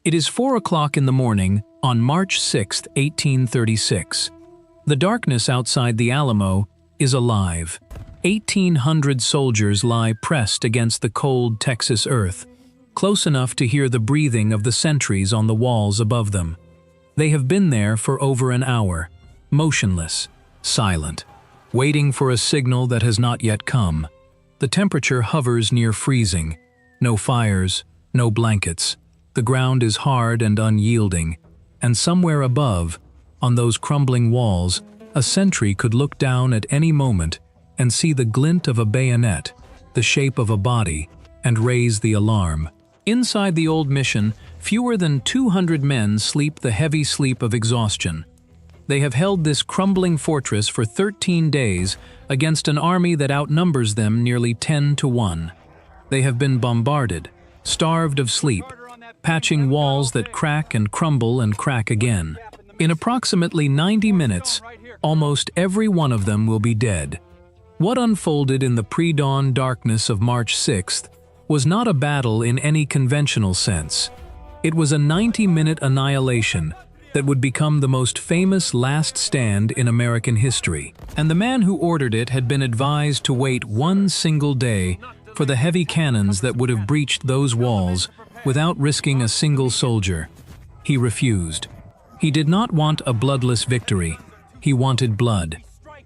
It is 4 o'clock in the morning on March 6, 1836. The darkness outside the Alamo is alive. 1,800 soldiers lie pressed against the cold Texas earth, close enough to hear the breathing of the sentries on the walls above them. They have been there for over an hour, motionless, silent, waiting for a signal that has not yet come. The temperature hovers near freezing. No fires, no blankets. The ground is hard and unyielding, and somewhere above, on those crumbling walls, a sentry could look down at any moment and see the glint of a bayonet, the shape of a body, and raise the alarm. Inside the old mission, fewer than 200 men sleep the heavy sleep of exhaustion. They have held this crumbling fortress for 13 days against an army that outnumbers them nearly 10 to 1. They have been bombarded, starved of sleep, patching walls that crack and crumble and crack again. In approximately 90 minutes, almost every one of them will be dead. What unfolded in the pre-dawn darkness of March 6th was not a battle in any conventional sense. It was a 90-minute annihilation that would become the most famous last stand in American history. And the man who ordered it had been advised to wait one single day for the heavy cannons that would have breached those walls without risking a single soldier. He refused. He did not want a bloodless victory. He wanted blood.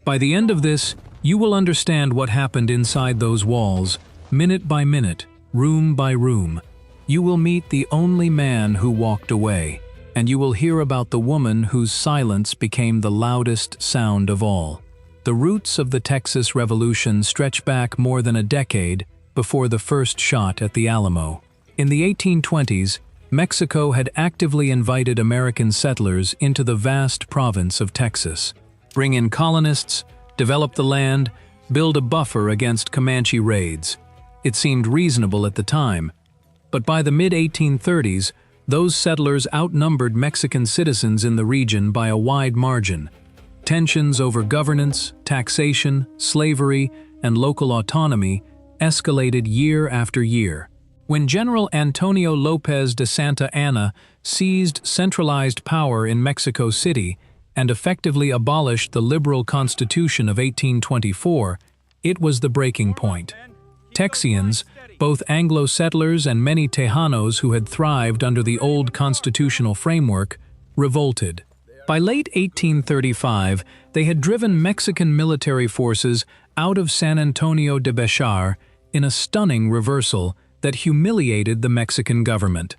By the end of this, you will understand what happened inside those walls, minute by minute, room by room. You will meet the only man who walked away, and you will hear about the woman whose silence became the loudest sound of all. The roots of the Texas Revolution stretch back more than a decade before the first shot at the Alamo. In the 1820s, Mexico had actively invited American settlers into the vast province of Texas. Bring in colonists, develop the land, build a buffer against Comanche raids. It seemed reasonable at the time, but by the mid-1830s, those settlers outnumbered Mexican citizens in the region by a wide margin. Tensions over governance, taxation, slavery, and local autonomy escalated year after year. When General Antonio Lopez de Santa Anna seized centralized power in Mexico City and effectively abolished the liberal Constitution of 1824, it was the breaking point. Texians, both Anglo settlers and many Tejanos who had thrived under the old constitutional framework, revolted. By late 1835, they had driven Mexican military forces out of San Antonio de Bechar in a stunning reversal that humiliated the Mexican government.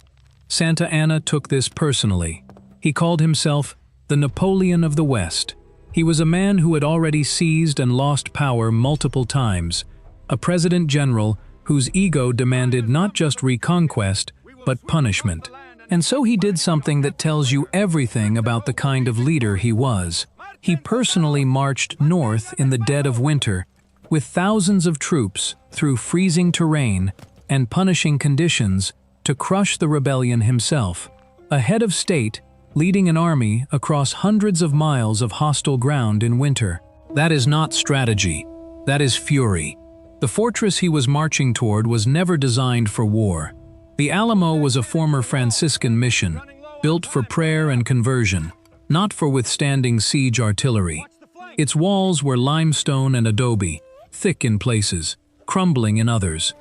Santa Anna took this personally. He called himself the Napoleon of the West. He was a man who had already seized and lost power multiple times, a president general whose ego demanded not just reconquest, but punishment. And so he did something that tells you everything about the kind of leader he was. He personally marched north in the dead of winter, with thousands of troops through freezing terrain and punishing conditions to crush the rebellion himself. A head of state leading an army across hundreds of miles of hostile ground in winter. That is not strategy. That is fury. The fortress he was marching toward was never designed for war. The Alamo was a former Franciscan mission, built for prayer and conversion, not for withstanding siege artillery. Its walls were limestone and adobe, thick in places, crumbling in others.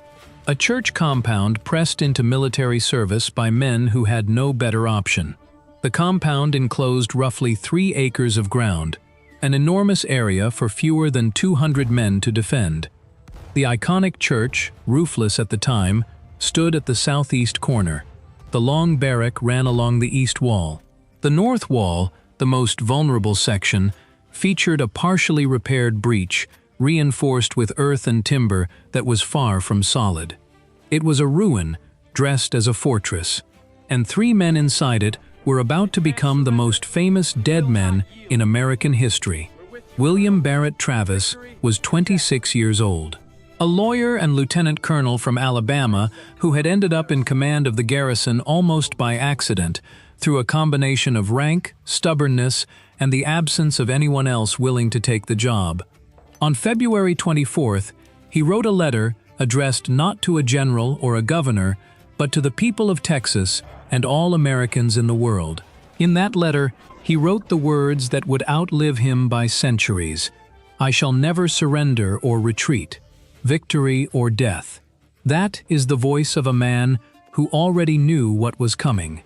A church compound pressed into military service by men who had no better option. The compound enclosed roughly 3 acres of ground, an enormous area for fewer than 200 men to defend. The iconic church, roofless at the time, stood at the southeast corner. The Long Barrack ran along the east wall. The north wall, the most vulnerable section, featured a partially repaired breach, reinforced with earth and timber that was far from solid. It was a ruin, dressed as a fortress, and 3 men inside it were about to become the most famous dead men in American history. William Barrett Travis was 26 years old. A lawyer and lieutenant colonel from Alabama who had ended up in command of the garrison almost by accident through a combination of rank, stubbornness, and the absence of anyone else willing to take the job. On February 24th, he wrote a letter addressed not to a general or a governor, but to the people of Texas and all Americans in the world. In that letter, he wrote the words that would outlive him by centuries: "I shall never surrender or retreat, victory or death." That is the voice of a man who already knew what was coming.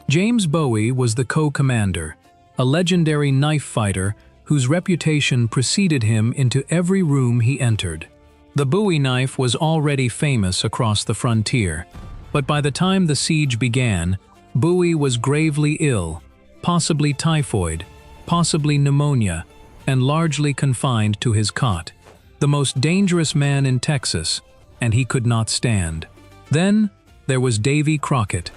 James Bowie was the co-commander, a legendary knife fighter whose reputation preceded him into every room he entered. The Bowie knife was already famous across the frontier, but by the time the siege began, Bowie was gravely ill, possibly typhoid, possibly pneumonia, and largely confined to his cot. The most dangerous man in Texas, and he could not stand. Then there was Davy Crockett,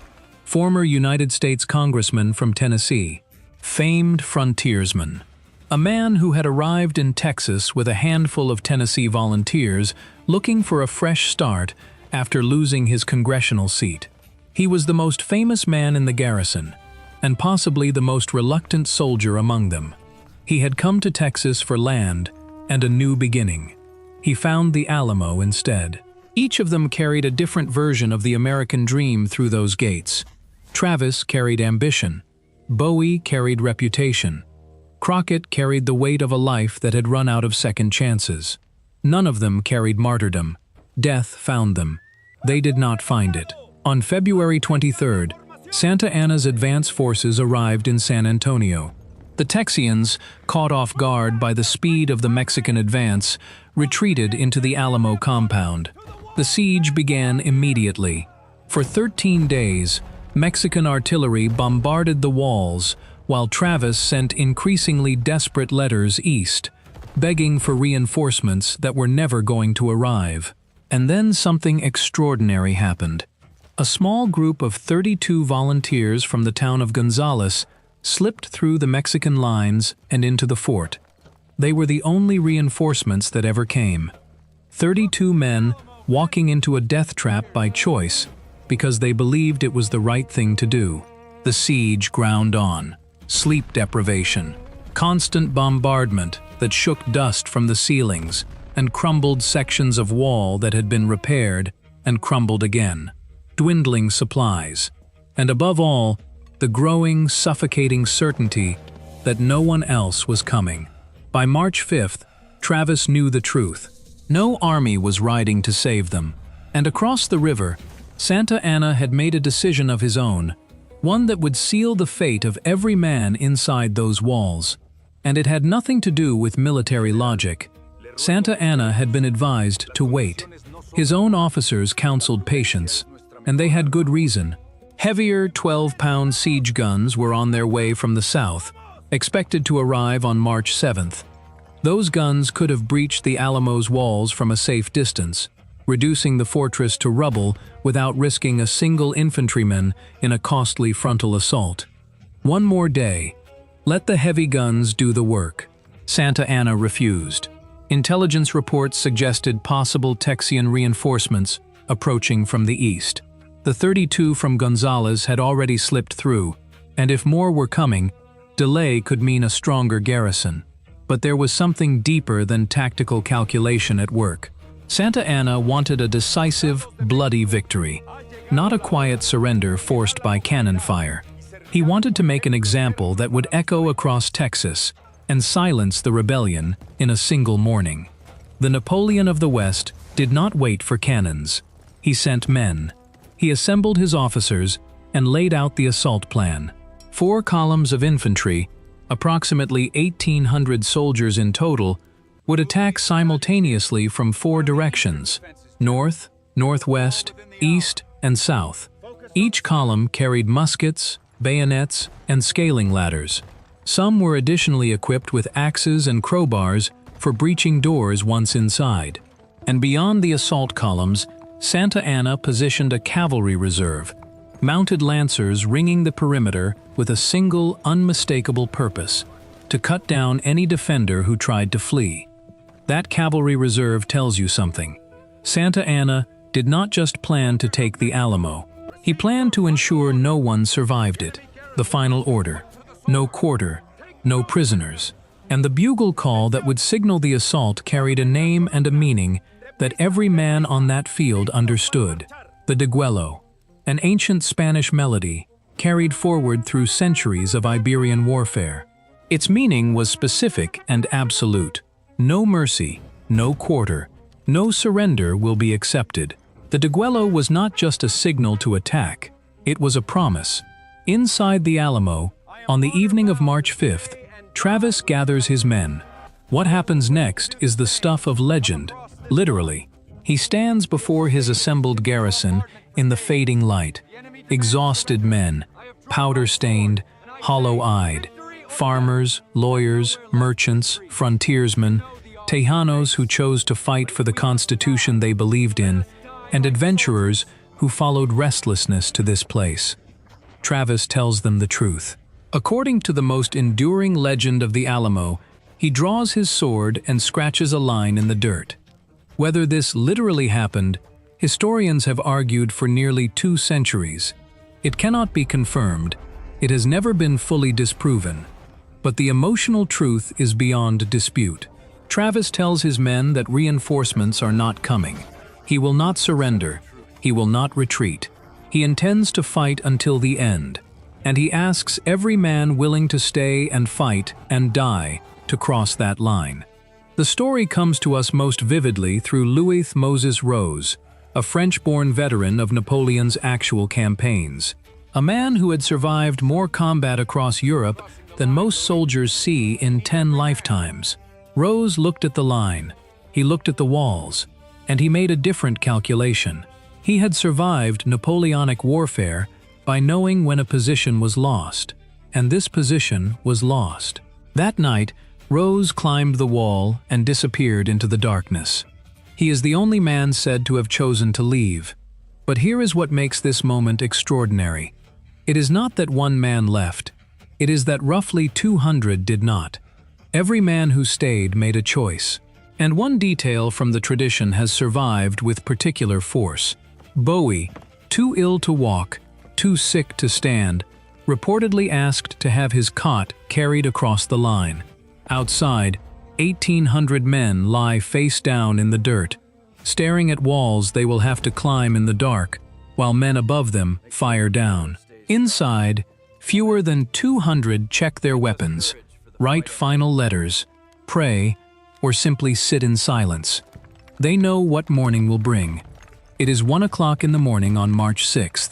former United States Congressman from Tennessee, famed frontiersman. A man who had arrived in Texas with a handful of Tennessee volunteers looking for a fresh start after losing his congressional seat. He was the most famous man in the garrison, and possibly the most reluctant soldier among them. He had come to Texas for land and a new beginning. He found the Alamo instead. Each of them carried a different version of the American dream through those gates. Travis carried ambition. Bowie carried reputation. Crockett carried the weight of a life that had run out of second chances. None of them carried martyrdom. Death found them. They did not find it. On February 23rd, Santa Anna's advance forces arrived in San Antonio. The Texians, caught off guard by the speed of the Mexican advance, retreated into the Alamo compound. The siege began immediately. For 13 days, Mexican artillery bombarded the walls, while Travis sent increasingly desperate letters east, begging for reinforcements that were never going to arrive. And then something extraordinary happened. A small group of 32 volunteers from the town of Gonzales slipped through the Mexican lines and into the fort. They were the only reinforcements that ever came. 32 men walking into a death trap by choice because they believed it was the right thing to do. The siege ground on. Sleep deprivation, constant bombardment that shook dust from the ceilings and crumbled sections of wall that had been repaired and crumbled again, dwindling supplies, and above all, the growing, suffocating certainty that no one else was coming. By March 5th, Travis knew the truth. No army was riding to save them, and across the river, Santa Anna had made a decision of his own, one that would seal the fate of every man inside those walls. And it had nothing to do with military logic. Santa Anna had been advised to wait. His own officers counseled patience, and they had good reason. Heavier 12-pound siege guns were on their way from the south, expected to arrive on March 7th. Those guns could have breached the Alamo's walls from a safe distance, reducing the fortress to rubble without risking a single infantryman in a costly frontal assault. One more day. Let the heavy guns do the work. Santa Anna refused. Intelligence reports suggested possible Texian reinforcements approaching from the east. The 32 from Gonzales had already slipped through, and if more were coming, delay could mean a stronger garrison. But there was something deeper than tactical calculation at work. Santa Anna wanted a decisive, bloody victory, not a quiet surrender forced by cannon fire. He wanted to make an example that would echo across Texas and silence the rebellion in a single morning. The Napoleon of the West did not wait for cannons. He sent men. He assembled his officers and laid out the assault plan. 4 columns of infantry, approximately 1,800 soldiers in total, would attack simultaneously from 4 directions: north, northwest, east, and south. Each column carried muskets, bayonets, and scaling ladders. Some were additionally equipped with axes and crowbars for breaching doors once inside. And beyond the assault columns, Santa Anna positioned a cavalry reserve, mounted lancers ringing the perimeter with a single, unmistakable purpose: to cut down any defender who tried to flee. That cavalry reserve tells you something. Santa Anna did not just plan to take the Alamo. He planned to ensure no one survived it. The final order: no quarter, no prisoners. And the bugle call that would signal the assault carried a name and a meaning that every man on that field understood: the degüello, an ancient Spanish melody carried forward through centuries of Iberian warfare. Its meaning was specific and absolute. No mercy, no quarter, no surrender will be accepted. The deguello was not just a signal to attack, it was a promise. Inside the Alamo, on the evening of March 5th, Travis gathers his men. What happens next is the stuff of legend, literally. He stands before his assembled garrison in the fading light. Exhausted men, powder-stained, hollow-eyed. Farmers, lawyers, merchants, frontiersmen, Tejanos who chose to fight for the Constitution they believed in, and adventurers who followed restlessness to this place. Travis tells them the truth. According to the most enduring legend of the Alamo, he draws his sword and scratches a line in the dirt. Whether this literally happened, historians have argued for nearly 2 centuries. It cannot be confirmed. It has never been fully disproven. But the emotional truth is beyond dispute. Travis tells his men that reinforcements are not coming. He will not surrender. He will not retreat. He intends to fight until the end. And he asks every man willing to stay and fight and die to cross that line. The story comes to us most vividly through Louis Moses Rose, a French-born veteran of Napoleon's actual campaigns. A man who had survived more combat across Europe than most soldiers see in 10 lifetimes. Rose looked at the line, he looked at the walls, and he made a different calculation. He had survived Napoleonic warfare by knowing when a position was lost, and this position was lost. That night, Rose climbed the wall and disappeared into the darkness. He is the only man said to have chosen to leave. But here is what makes this moment extraordinary. It is not that one man left. It is that roughly 200 did not. Every man who stayed made a choice. And one detail from the tradition has survived with particular force. Bowie, too ill to walk, too sick to stand, reportedly asked to have his cot carried across the line. Outside, 1,800 men lie face down in the dirt, staring at walls they will have to climb in the dark, while men above them fire down. Inside, fewer than 200 check their weapons, write final letters, pray, or simply sit in silence. They know what morning will bring. It is 1 o'clock in the morning on March 6th.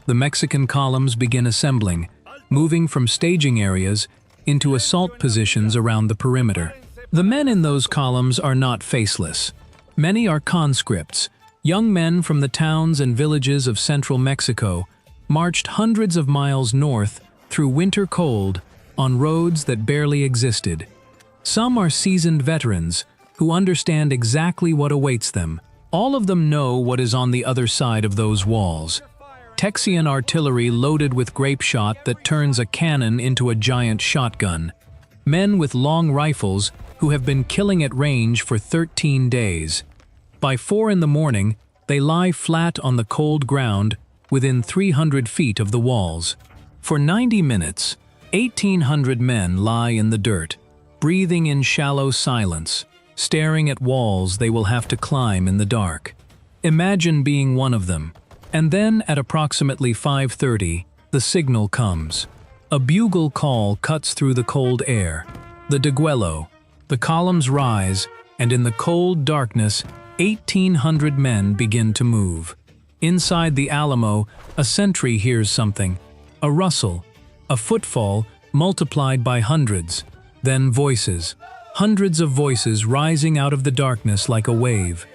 The Mexican columns begin assembling, moving from staging areas into assault positions around the perimeter. The men in those columns are not faceless. Many are conscripts, young men from the towns and villages of central Mexico, marched hundreds of miles north through winter cold on roads that barely existed. Some are seasoned veterans who understand exactly what awaits them. All of them know what is on the other side of those walls. Texan artillery loaded with grape shot that turns a cannon into a giant shotgun. Men with long rifles who have been killing at range for 13 days. By 4 in the morning, they lie flat on the cold ground within 300 feet of the walls. For 90 minutes, 1,800 men lie in the dirt, breathing in shallow silence, staring at walls they will have to climb in the dark. Imagine being one of them. And then, at approximately 5:30, the signal comes. A bugle call cuts through the cold air. The deguello. The columns rise, and in the cold darkness, 1,800 men begin to move. Inside the Alamo, a sentry hears something. A rustle. A footfall multiplied by hundreds. Then voices. Hundreds of voices rising out of the darkness like a wave.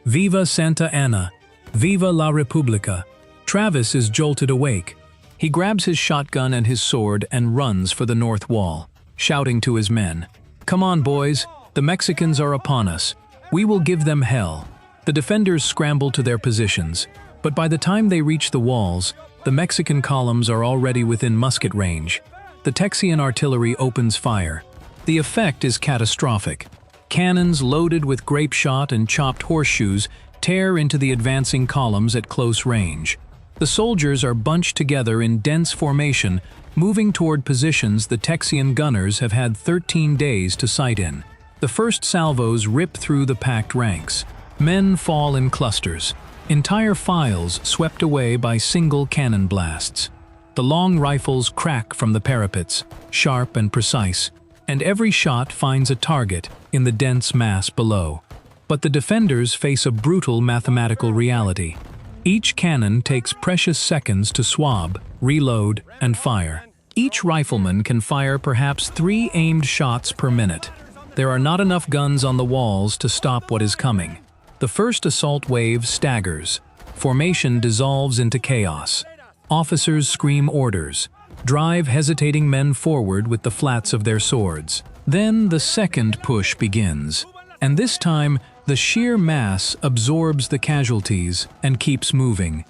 Viva Santa Anna! Viva la República! Travis is jolted awake. He grabs his shotgun and his sword and runs for the north wall, shouting to his men, "Come on, boys, the Mexicans are upon us. We will give them hell." The defenders scramble to their positions, but by the time they reach the walls, the Mexican columns are already within musket range. The Texan artillery opens fire. The effect is catastrophic. Cannons loaded with grape shot and chopped horseshoes tear into the advancing columns at close range. The soldiers are bunched together in dense formation, moving toward positions the Texan gunners have had 13 days to sight in. The first salvos rip through the packed ranks. Men fall in clusters. Entire files swept away by single cannon blasts. The long rifles crack from the parapets, sharp and precise, and every shot finds a target in the dense mass below. But the defenders face a brutal mathematical reality. Each cannon takes precious seconds to swab, reload, and fire. Each rifleman can fire perhaps 3 aimed shots per minute. There are not enough guns on the walls to stop what is coming. The first assault wave staggers. Formation dissolves into chaos. Officers scream orders, drive hesitating men forward with the flats of their swords. Then the second push begins, and this time the sheer mass absorbs the casualties and keeps moving.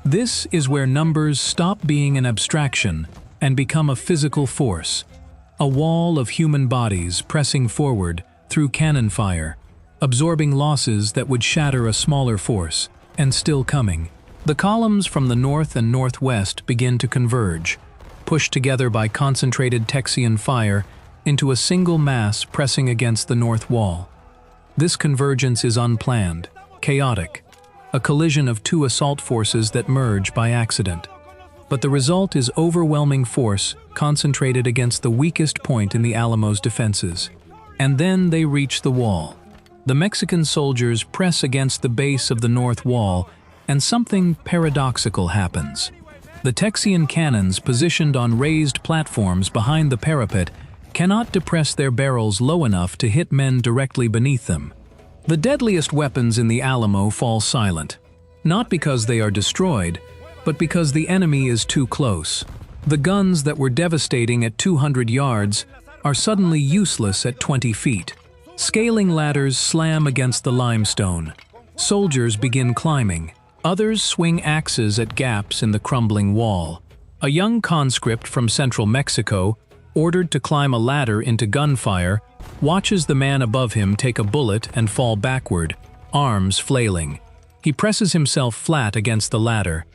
This is where numbers stop being an abstraction and become a physical force, a wall of human bodies pressing forward through cannon fire, absorbing losses that would shatter a smaller force, and still coming. The columns from the north and northwest begin to converge, pushed together by concentrated Texian fire into a single mass pressing against the north wall. This convergence is unplanned, chaotic, a collision of 2 assault forces that merge by accident. But the result is overwhelming force concentrated against the weakest point in the Alamo's defenses. And then they reach the wall. The Mexican soldiers press against the base of the north wall, and something paradoxical happens. The Texian cannons positioned on raised platforms behind the parapet cannot depress their barrels low enough to hit men directly beneath them. The deadliest weapons in the Alamo fall silent, not because they are destroyed, but because the enemy is too close. The guns that were devastating at 200 yards are suddenly useless at 20 feet. Scaling ladders slam against the limestone. Soldiers begin climbing. Others swing axes at gaps in the crumbling wall. A young conscript from central Mexico, ordered to climb a ladder into gunfire, watches the man above him take a bullet and fall backward, arms flailing. He presses himself flat against the ladder,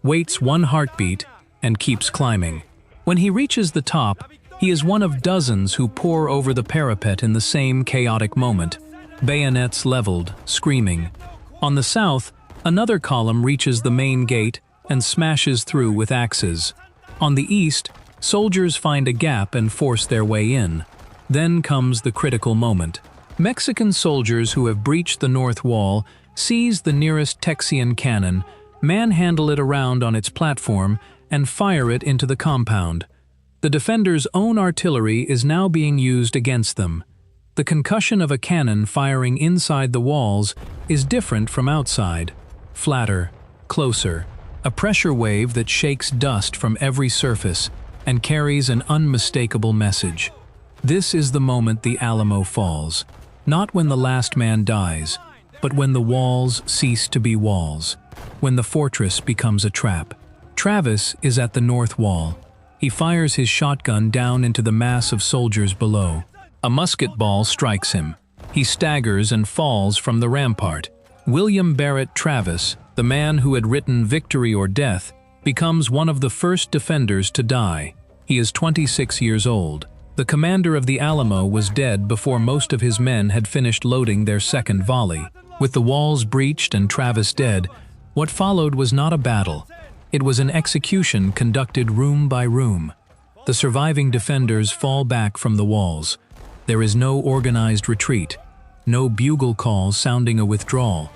waits 1 heartbeat, and keeps climbing. When he reaches the top, he is one of dozens who pour over the parapet in the same chaotic moment, bayonets leveled, screaming. On the south, another column reaches the main gate and smashes through with axes. On the east, soldiers find a gap and force their way in. Then comes the critical moment. Mexican soldiers who have breached the north wall seize the nearest Texian cannon, manhandle it around on its platform, and fire it into the compound. The defenders' own artillery is now being used against them. The concussion of a cannon firing inside the walls is different from outside. Flatter, closer, a pressure wave that shakes dust from every surface and carries an unmistakable message. This is the moment the Alamo falls, not when the last man dies, but when the walls cease to be walls, when the fortress becomes a trap. Travis is at the north wall. He fires his shotgun down into the mass of soldiers below. A musket ball strikes him. He staggers and falls from the rampart. William Barrett Travis, the man who had written Victory or Death, becomes one of the first defenders to die. He is 26 years old. The commander of the Alamo was dead before most of his men had finished loading their second volley. With the walls breached and Travis dead, what followed was not a battle. It was an execution conducted room by room. The surviving defenders fall back from the walls. There is no organized retreat, no bugle call sounding a withdrawal.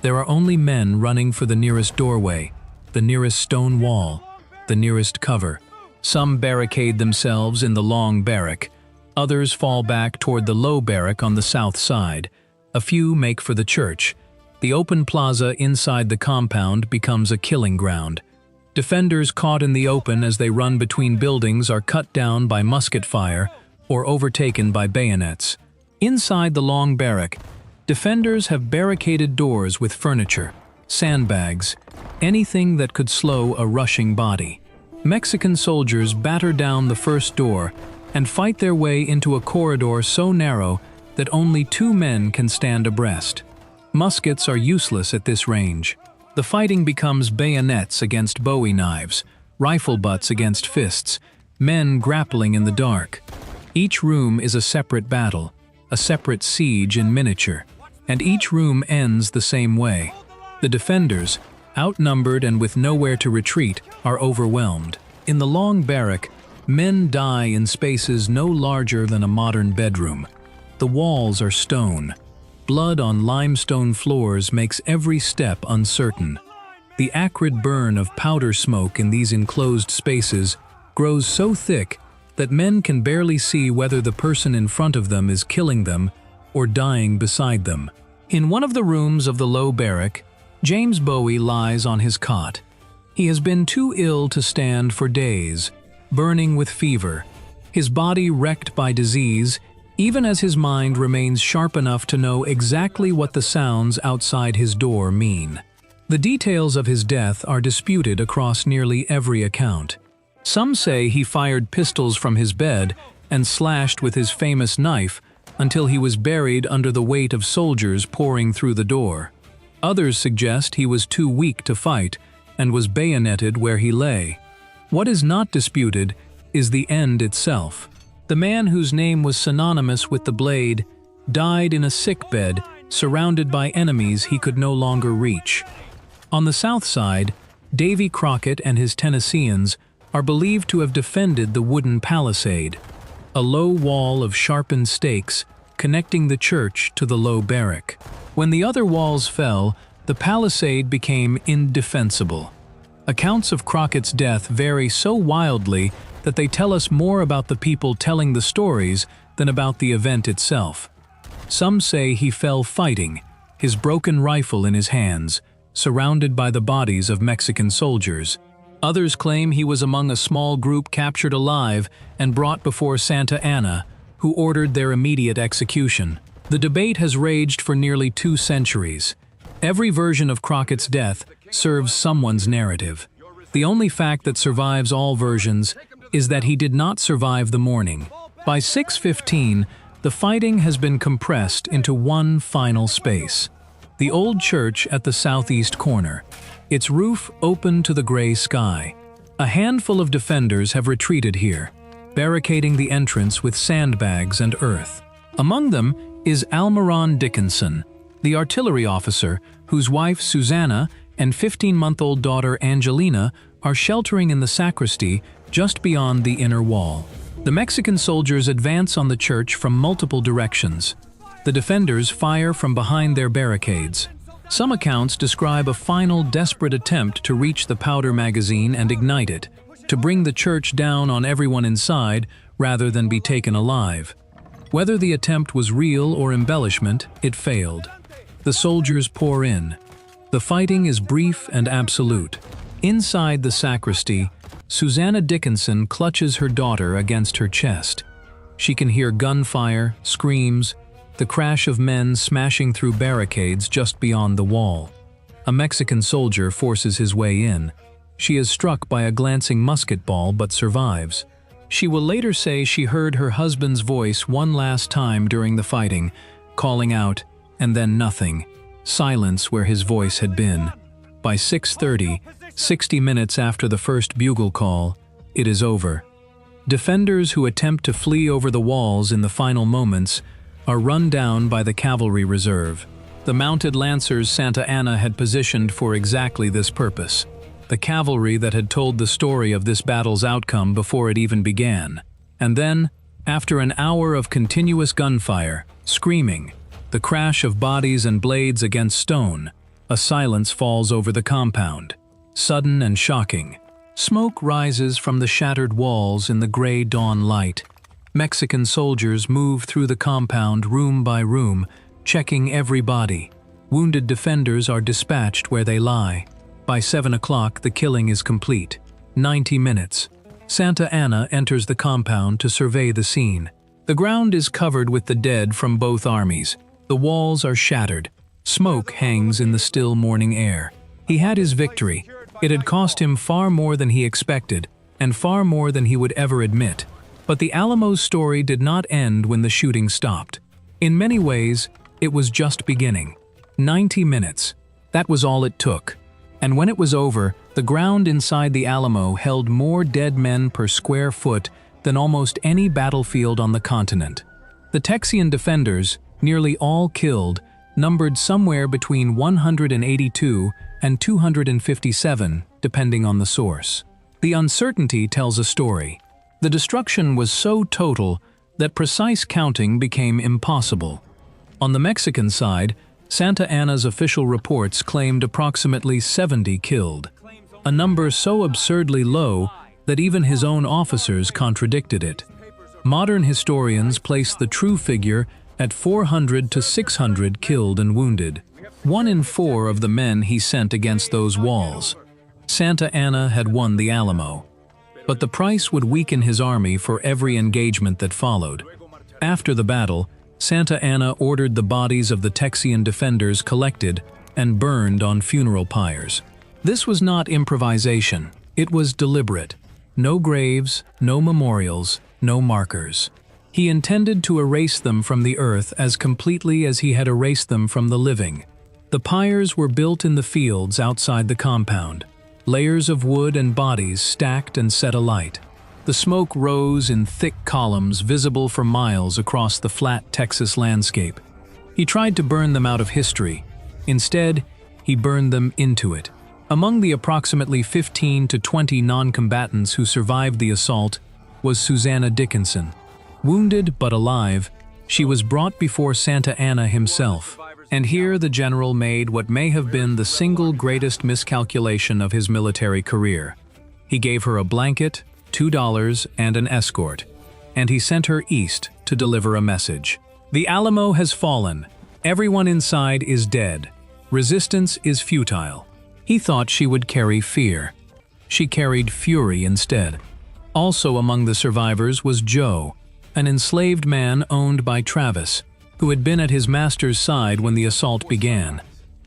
There are only men running for the nearest doorway, the nearest stone wall, the nearest cover. Some barricade themselves in the Long Barrack. Others fall back toward the Low Barrack on the south side. A few make for the church. The open plaza inside the compound becomes a killing ground. Defenders caught in the open as they run between buildings are cut down by musket fire or overtaken by bayonets. Inside the Long Barrack, defenders have barricaded doors with furniture, sandbags, anything that could slow a rushing body. Mexican soldiers batter down the first door and fight their way into a corridor so narrow that only 2 men can stand abreast. Muskets are useless at this range. The fighting becomes bayonets against Bowie knives, rifle butts against fists, men grappling in the dark. Each room is a separate battle, a separate siege in miniature, and each room ends the same way. The defenders, outnumbered and with nowhere to retreat, are overwhelmed. In the Long Barrack, men die in spaces no larger than a modern bedroom. The walls are stone. Blood on limestone floors makes every step uncertain. The acrid burn of powder smoke in these enclosed spaces grows so thick that men can barely see whether the person in front of them is killing them or dying beside them. In one of the rooms of the low barrack, James Bowie lies on his cot. He has been too ill to stand for days, burning with fever, his body wrecked by disease, even as his mind remains sharp enough to know exactly what the sounds outside his door mean. The details of his death are disputed across nearly every account. Some say he fired pistols from his bed and slashed with his famous knife until he was buried under the weight of soldiers pouring through the door. Others suggest he was too weak to fight and was bayoneted where he lay. What is not disputed is the end itself. The man whose name was synonymous with the blade died in a sickbed, surrounded by enemies he could no longer reach. On the south side, Davy Crockett and his Tennesseans are believed to have defended the wooden palisade, a low wall of sharpened stakes connecting the church to the low barrack. When the other walls fell, the palisade became indefensible. Accounts of Crockett's death vary so wildly that they tell us more about the people telling the stories than about the event itself. Some say he fell fighting, his broken rifle in his hands, surrounded by the bodies of Mexican soldiers. Others claim he was among a small group captured alive and brought before Santa Anna, who ordered their immediate execution. The debate has raged for nearly 2 centuries. Every version of Crockett's death serves someone's narrative. The only fact that survives all versions is that he did not survive the morning. By 6:15, the fighting has been compressed into one final space. The old church at the southeast corner, its roof open to the gray sky. A handful of defenders have retreated here, barricading the entrance with sandbags and earth. Among them is Almaron Dickinson, the artillery officer whose wife Susanna and 15-month-old daughter Angelina are sheltering in the sacristy just beyond the inner wall. The Mexican soldiers advance on the church from multiple directions. The defenders fire from behind their barricades. Some accounts describe a final desperate attempt to reach the powder magazine and ignite it, to bring the church down on everyone inside rather than be taken alive. Whether the attempt was real or embellishment, it failed. The soldiers pour in. The fighting is brief and absolute. Inside the sacristy, Susanna Dickinson clutches her daughter against her chest. She can hear gunfire, screams, the crash of men smashing through barricades just beyond the wall. A Mexican soldier forces his way in. She is struck by a glancing musket ball but survives. She will later say she heard her husband's voice one last time during the fighting, calling out, and then nothing. Silence where his voice had been. By 6:30, 60 minutes after the first bugle call, it is over. Defenders who attempt to flee over the walls in the final moments are run down by the cavalry reserve. The mounted lancers Santa Anna had positioned for exactly this purpose. The cavalry that had told the story of this battle's outcome before it even began. And then, after an hour of continuous gunfire, screaming, the crash of bodies and blades against stone, a silence falls over the compound. Sudden and shocking. Smoke rises from the shattered walls in the gray dawn light. Mexican soldiers move through the compound room by room, checking every body. Wounded defenders are dispatched where they lie. By 7 o'clock, the killing is complete. 90 minutes. Santa Anna enters the compound to survey the scene. The ground is covered with the dead from both armies. The walls are shattered. Smoke hangs in the still morning air. He had his victory. It had cost him far more than he expected, and far more than he would ever admit. But the Alamo's story did not end when the shooting stopped. In many ways, it was just beginning. 90 minutes. That was all it took. And when it was over, the ground inside the Alamo held more dead men per square foot than almost any battlefield on the continent. The Texan defenders, nearly all killed, numbered somewhere between 182 and 257, depending on the source. The uncertainty tells a story. The destruction was so total that precise counting became impossible. On the Mexican side, Santa Anna's official reports claimed approximately 70 killed, a number so absurdly low that even his own officers contradicted it. Modern historians place the true figure at 400 to 600 killed and wounded, 1 in 4 of the men he sent against those walls. Santa Anna had won the Alamo, but the price would weaken his army for every engagement that followed. After the battle, Santa Anna ordered the bodies of the Texan defenders collected and burned on funeral pyres. This was not improvisation, it was deliberate. No graves, no memorials, no markers. He intended to erase them from the earth as completely as he had erased them from the living. The pyres were built in the fields outside the compound, layers of wood and bodies stacked and set alight. The smoke rose in thick columns visible for miles across the flat Texas landscape. He tried to burn them out of history. Instead, he burned them into it. Among the approximately 15 to 20 non-combatants who survived the assault was Susanna Dickinson. Wounded but alive, she was brought before Santa Anna himself. And here the general made what may have been the single greatest miscalculation of his military career. He gave her a blanket, $2, and an escort, and he sent her east to deliver a message. The Alamo has fallen. Everyone inside is dead. Resistance is futile. He thought she would carry fear. She carried fury instead. Also among the survivors was Joe, an enslaved man owned by Travis, who had been at his master's side when the assault began.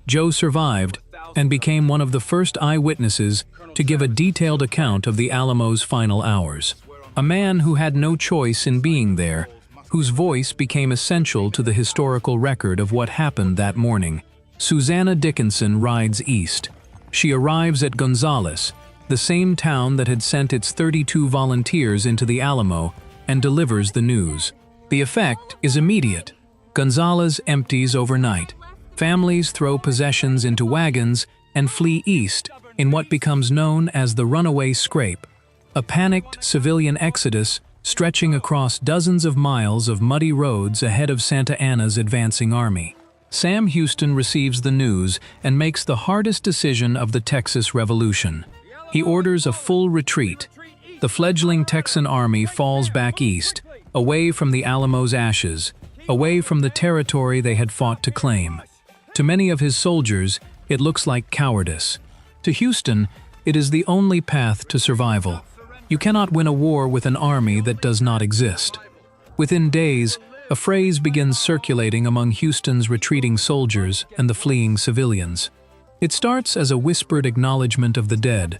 Joe survived and became one of the first eyewitnesses to give a detailed account of the Alamo's final hours. A man who had no choice in being there, whose voice became essential to the historical record of what happened that morning. Susanna Dickinson rides east. She arrives at Gonzales, the same town that had sent its 32 volunteers into the Alamo, and delivers the news. The effect is immediate. Gonzales empties overnight. Families throw possessions into wagons and flee east in what becomes known as the Runaway Scrape, a panicked civilian exodus stretching across dozens of miles of muddy roads ahead of Santa Anna's advancing army. Sam Houston receives the news and makes the hardest decision of the Texas Revolution. He orders a full retreat. The fledgling Texan army falls back east, away from the Alamo's ashes, away from the territory they had fought to claim. To many of his soldiers, it looks like cowardice. To Houston, it is the only path to survival. You cannot win a war with an army that does not exist. Within days, a phrase begins circulating among Houston's retreating soldiers and the fleeing civilians. It starts as a whispered acknowledgement of the dead,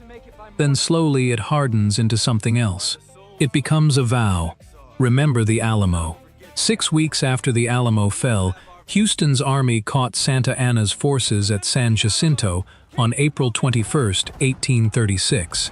then slowly it hardens into something else. It becomes a vow. Remember the Alamo. 6 weeks after the Alamo fell, Houston's army caught Santa Anna's forces at San Jacinto on April 21, 1836.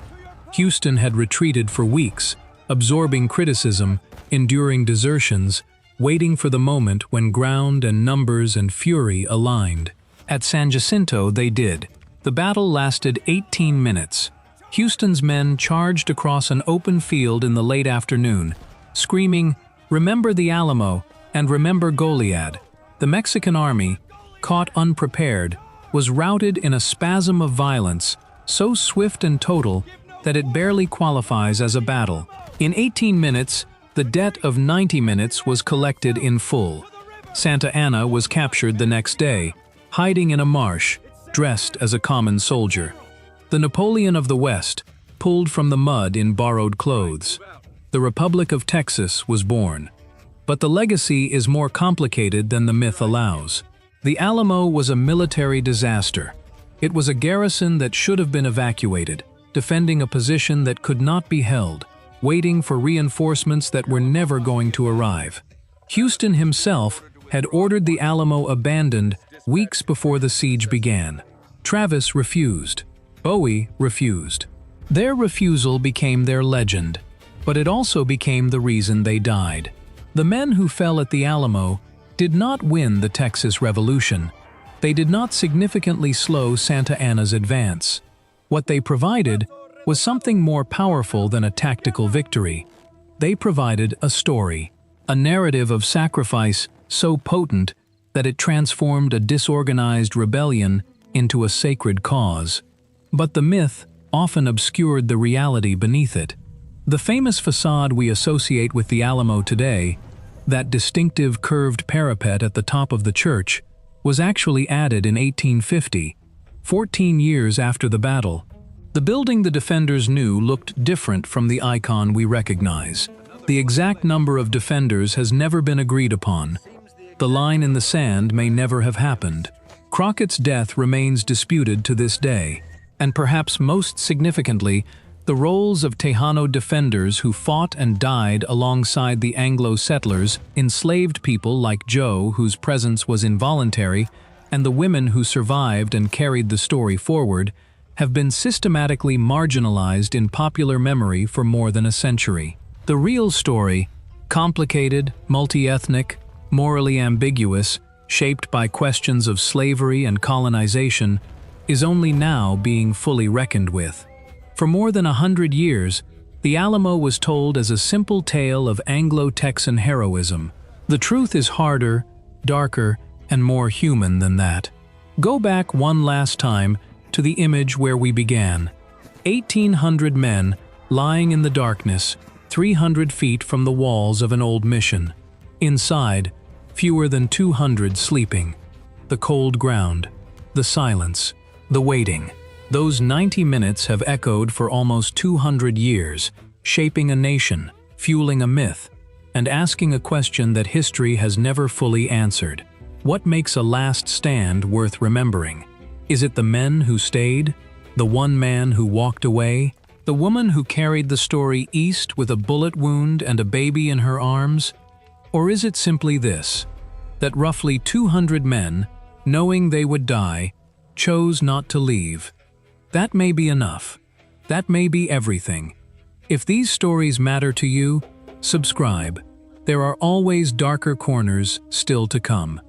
Houston had retreated for weeks, absorbing criticism, enduring desertions, waiting for the moment when ground and numbers and fury aligned. At San Jacinto they did. The battle lasted 18 minutes. Houston's men charged across an open field in the late afternoon, screaming, "Remember the Alamo, and remember Goliad." The Mexican army, caught unprepared, was routed in a spasm of violence, so swift and total that it barely qualifies as a battle. In 18 minutes, the debt of 90 minutes was collected in full. Santa Anna was captured the next day, hiding in a marsh, dressed as a common soldier. The Napoleon of the West pulled from the mud in borrowed clothes. The Republic of Texas was born. But the legacy is more complicated than the myth allows. The Alamo was a military disaster. It was a garrison that should have been evacuated, defending a position that could not be held, waiting for reinforcements that were never going to arrive. Houston himself had ordered the Alamo abandoned weeks before the siege began. Travis refused. Bowie refused. Their refusal became their legend, but it also became the reason they died. The men who fell at the Alamo did not win the Texas Revolution. They did not significantly slow Santa Anna's advance. What they provided was something more powerful than a tactical victory. They provided a story, a narrative of sacrifice so potent that it transformed a disorganized rebellion into a sacred cause. But the myth often obscured the reality beneath it. The famous facade we associate with the Alamo today, that distinctive curved parapet at the top of the church, was actually added in 1850, 14 years after the battle. The building the defenders knew looked different from the icon we recognize. The exact number of defenders has never been agreed upon. The line in the sand may never have happened. Crockett's death remains disputed to this day, and perhaps most significantly, the roles of Tejano defenders who fought and died alongside the Anglo settlers, enslaved people like Joe, whose presence was involuntary, and the women who survived and carried the story forward, have been systematically marginalized in popular memory for more than a century. The real story, complicated, multi-ethnic, morally ambiguous, shaped by questions of slavery and colonization, is only now being fully reckoned with. For more than 100 years, the Alamo was told as a simple tale of Anglo-Texan heroism. The truth is harder, darker, and more human than that. Go back one last time to the image where we began. 1,800 men lying in the darkness, 300 feet from the walls of an old mission. Inside, fewer than 200 sleeping. The cold ground, the silence, the waiting. Those 90 minutes have echoed for almost 200 years, shaping a nation, fueling a myth, and asking a question that history has never fully answered. What makes a last stand worth remembering? Is it the men who stayed? The one man who walked away? The woman who carried the story east with a bullet wound and a baby in her arms? Or is it simply this, that roughly 200 men, knowing they would die, chose not to leave? That may be enough. That may be everything. If these stories matter to you, subscribe. There are always darker corners still to come.